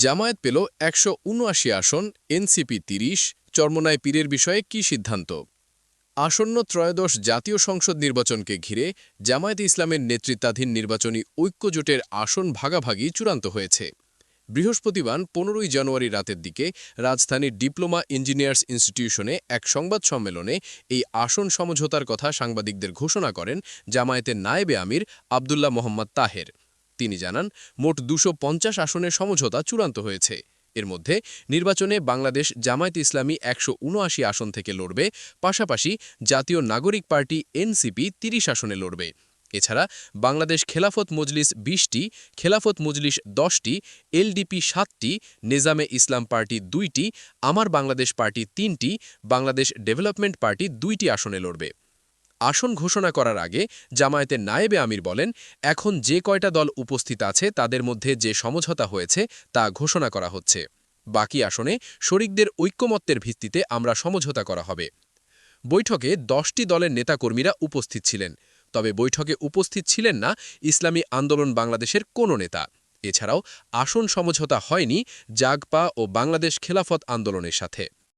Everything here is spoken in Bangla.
জামায়াত পেল ১৭৯ আসন, এনসিপি ৩০, চরমোনাই পীরের বিষয়ে কী সিদ্ধান্ত? আসন্ন ত্রয়োদশ জাতীয় সংসদ নির্বাচনকে ঘিরে জামায়াতে ইসলামের নেতৃত্বাধীন নির্বাচনী ঐক্যজোটের আসন ভাগাভাগি চূড়ান্ত হয়েছে। বৃহস্পতিবার ১৫ জানুয়ারি রাতের দিকে রাজধানীর ডিপ্লোমা ইঞ্জিনিয়ার্স ইনস্টিটিউশনে এক সংবাদ সম্মেলনে এই আসন সমঝোতার কথা সাংবাদিকদের ঘোষণা করেন জামায়াতের নায়েবে আমির আবদুল্লাহ মোহাম্মদ তাহের। তিনি জানান, মোট ২৫০ আসনের সমঝোতা চূড়ান্ত হয়েছে। এর মধ্যে নির্বাচনে বাংলাদেশ জামায়াতে ইসলামী ১৭৯ আসন থেকে লড়বে, পাশাপাশি জাতীয় নাগরিক পার্টি এনসিপি ৩০ আসনে লড়বে। এছাড়া বাংলাদেশ খেলাফত মজলিস ২০টি, খেলাফত মজলিস ১০টি, এলডিপি ৭টি, নেজামে ইসলাম পার্টি ২টি, আমার বাংলাদেশ পার্টি ৩টি, বাংলাদেশ ডেভেলপমেন্ট পার্টি ২টি আসনে লড়বে। আসন ঘোষণা করার আগে জামায়াতের নায়েবে আমির বলেন, এখন যে কয়টা দল উপস্থিত আছে তাদের মধ্যে যে সমঝোতা হয়েছে তা ঘোষণা করা হচ্ছে। বাকি আসনে শরিকদের ঐক্যমত্যের ভিত্তিতে আমরা সমঝোতা করা হবে। বৈঠকে ১০টি দলের নেতাকর্মীরা উপস্থিত ছিলেন, তবে বৈঠকে উপস্থিত ছিলেন না ইসলামী আন্দোলন বাংলাদেশের কোনো নেতা। এছাড়াও আসন সমঝোতা হয়নি জাগপা ও বাংলাদেশ খেলাফত আন্দোলনের সাথে।